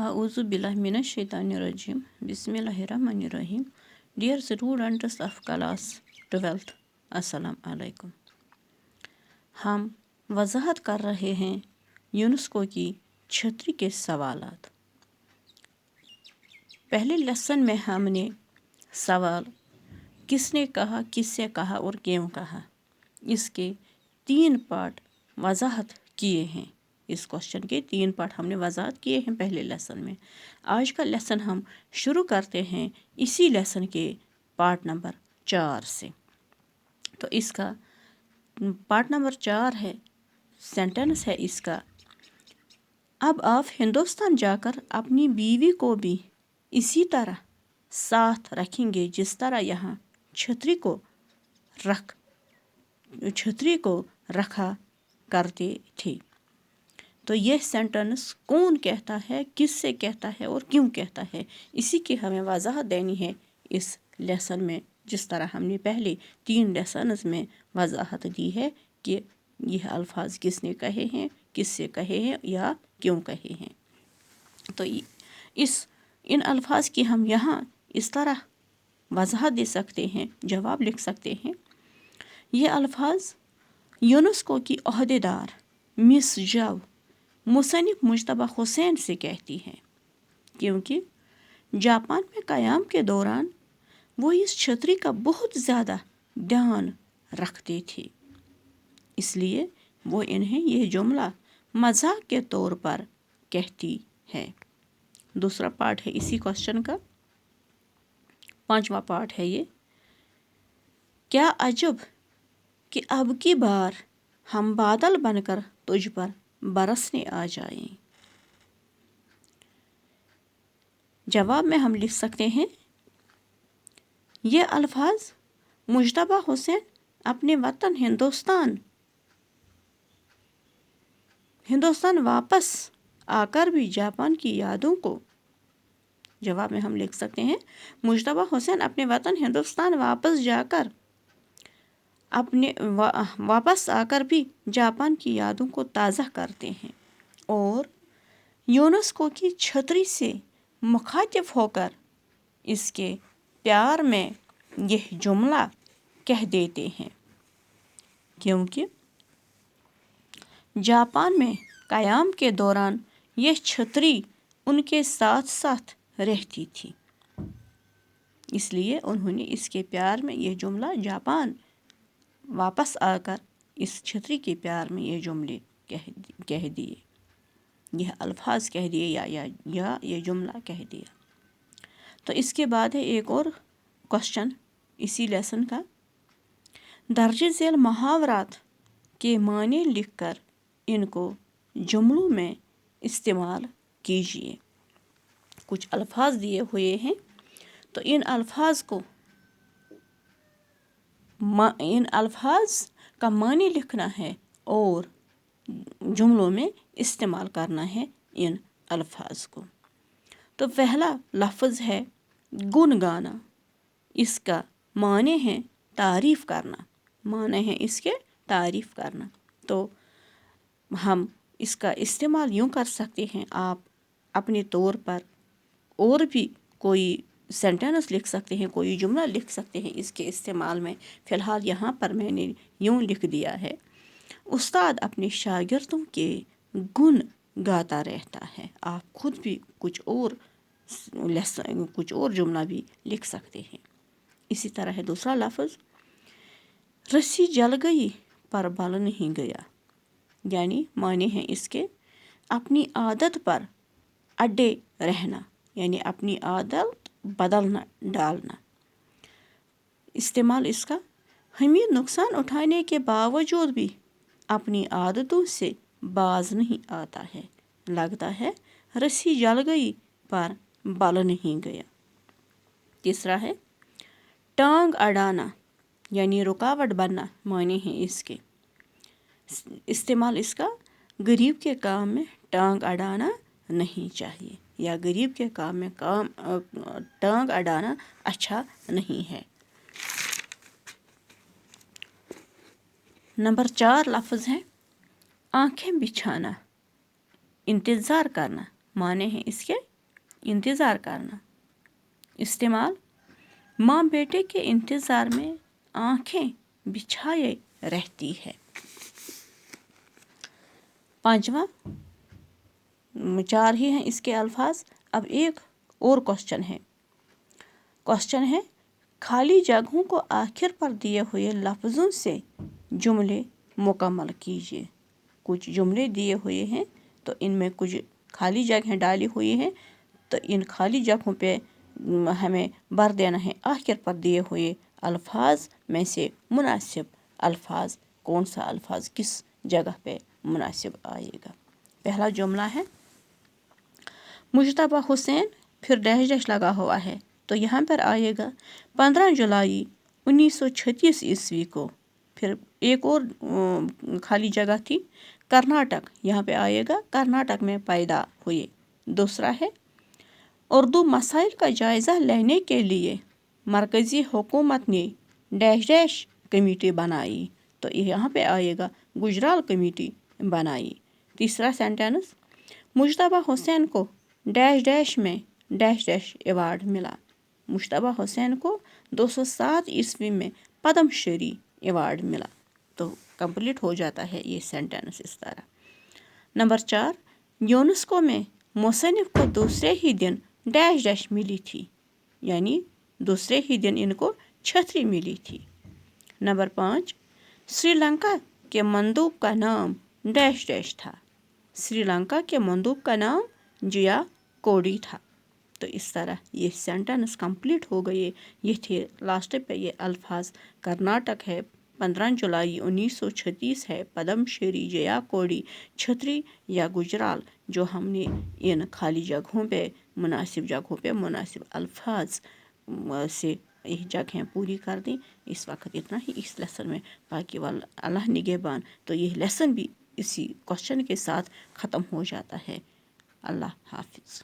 A'udhu billahi minash shaitanir rajim. Bismillahirrahmanirrahim. Dear students of class 12th, अस्सलाम alaikum. हम वजाहत कर रहे हैं यूनेस्को की छतरी के सवालात. पहले लेसन में हमने सवाल किसने कहा, किससे कहा और क्यों कहा, इसके 3 पार्ट वजाहत किए हैं. इस क्वेश्चन के 3 पार्ट हमने वजाहत किए हैं पहले लेसन में. आज का लेसन हम शुरू करते हैं इसी लेसन के पार्ट नंबर 4 से. तो इसका पार्ट नंबर 4 है, सेंटेंस है इसका: अब आप हिंदुस्तान जाकर अपनी बीवी को भी इसी तरह साथ रखेंगे जिस तरह यहाँ छतरी को रखा करते थे. तो यह सेंटेंस कौन कहता है, किससे कहता है और क्यों कहता है, इसी की हमें वजाहत देनी है इस लेसन में, जिस तरह हमने पहले 3 लेसन्स में वजाहत दी है कि यह अल्फाज किसने कहे हैं, किससे कहे हैं या क्यों कहे हैं. तो इन अल्फाज की हम यहाँ इस तरह वजाहत दे सकते हैं, जवाब लिख सकते हैं. ये अल्फाज यूनेस्को की अहदेदार मिस जव मुसन्निफ मुज्तबा हुसैन से कहती हैं, क्योंकि जापान में क़याम के दौरान वो इस छतरी का बहुत ज़्यादा ध्यान रखते थे, इसलिए वो इन्हें यह जुमला मजाक के तौर पर कहती है. दूसरा पार्ट है इसी क्वेश्चन का, 5वां पार्ट है ये: क्या अजब कि अब की बार हम बादल बनकर तुझ पर बरसने आ जाएं. जवाब में हम लिख सकते हैं, ये अल्फाज मुज्तबा हुसैन अपने वतन हिंदुस्तान वापस आकर भी जापान की यादों को, जवाब में हम लिख सकते हैं, मुज्तबा हुसैन अपने वतन हिंदुस्तान वापस आकर भी जापान की यादों को ताज़ा करते हैं और यूनेस्को की छतरी से मुखातिब होकर इसके प्यार में यह जुमला कह देते हैं, क्योंकि जापान में क़याम के दौरान यह छतरी उनके साथ साथ रहती थी, इसलिए उन्होंने इसके प्यार में यह जुमला जापान वापस आकर इस छतरी के प्यार में ये जुमले कह दिए, यह अल्फाज कह दिए या ये जुमला कह दिया. तो इसके बाद है एक और क्वेश्चन इसी लेसन का: दर्ज झेल मुहावरात के माने लिखकर इनको जुमलों में इस्तेमाल कीजिए. कुछ अल्फाज दिए हुए हैं, तो इन अल्फाज का माने लिखना है और जुमलों में इस्तेमाल करना है इन अल्फाज को. तो पहला लफ्ज़ है गुन गाना. इसका माने हैं तारीफ़ करना, माने हैं इसके तारीफ़ करना. तो हम इसका इस्तेमाल यूँ कर सकते हैं, आप अपने तौर पर और भी कोई सेंटेंस लिख सकते हैं, कोई जुमला लिख सकते हैं इसके इस्तेमाल में. फ़िलहाल यहाँ पर मैंने यूँ लिख दिया है: उस्ताद अपने शागिर्दों के गुण गाता रहता है. आप खुद भी कुछ और जुमला भी लिख सकते हैं. इसी तरह है दूसरा लफ्ज़ रस्सी जल गई पर बल नहीं गया, यानी माने हैं इसके अपनी आदत पर अड़े रहना, यानी अपनी आदत बदलना डालना. इस्तेमाल इसका हमें नुकसान उठाने के बावजूद भी अपनी आदतों से बाज नहीं आता है, लगता है रस्सी जल गई पर बल नहीं गया. तीसरा है टांग अड़ाना, यानी रुकावट बनना, माने हैं इसके. इस्तेमाल इसका गरीब के काम में टांग अड़ाना नहीं चाहिए, या गरीब के काम में टांग अड़ाना अच्छा नहीं है. नंबर 4 लफ्ज़ है आंखें बिछाना, इंतज़ार करना, माने हैं इसके इंतज़ार करना। इस्तेमाल, माँ बेटे के इंतज़ार में आंखें बिछाए रहती है। पांचवा, 4 ही हैं इसके अल्फाज। अब एक और क्वेश्चन है खाली जगहों को आखिर पर दिए हुए लफ्ज़ों से जुमले मुकम्मल कीजिए। कुछ जुमले दिए हुए हैं तो इनमें कुछ खाली जगहें डाली हुई हैं, तो इन खाली जगहों पे हमें भर देना है आखिर पर दिए हुए अल्फाज में से मुनासिब अल्फाज। कौन सा अल्फाज किस जगह पे मुनासिब आएगा। पहला जुमला है मुश्तबा हुसैन, फिर डैश डैश लगा हुआ है, तो यहाँ पर आएगा 15 जुलाई 1936 ईस्वी को। फिर एक और खाली जगह थी कर्नाटक, यहाँ पे आएगा कर्नाटक में पैदा हुए। दूसरा है उर्दू मसाइल का जायज़ा लेने के लिए मरकज़ी हुकूमत ने डैश डैश कमेटी बनाई, तो यहाँ पे आएगा गुजराल कमेटी बनाई। तीसरा सेंटेंस मुश्तबा हुसैन को डैश डैश में डैश डैश अवार्ड मिला। मुश्तबा हुसैन को 207 ईस्वी में पद्म श्री अवार्ड मिला। तो कंप्लीट हो जाता है ये सेंटेंस इस तरह। नंबर 4, यूनेस्को में मुसन्निफ को दूसरे ही दिन डैश डैश मिली थी, यानी दूसरे ही दिन इनको छतरी मिली थी। नंबर 5, श्रीलंका के मंदूब का नाम डैश डैश था। श्रीलंका के मंदूब का नाम जिया कोडी था। तो इस तरह ये सेंटेंस कंप्लीट हो गए। ये थे लास्ट पे ये अल्फाज। कर्नाटक है, 15 जुलाई 1936 है, पद्म श्री, जया कोडी, छतरी या गुजराल, जो हमने इन खाली जगहों पे मुनासिब अल्फाज से ये जगहें पूरी कर दी। इस वक्त इतना ही इस लेसन में, बाकी वाला अल्लाह निगहबान। तो ये लेसन भी इसी क्वेश्चन के साथ ख़त्म हो जाता है। अल्लाह हाफिज़।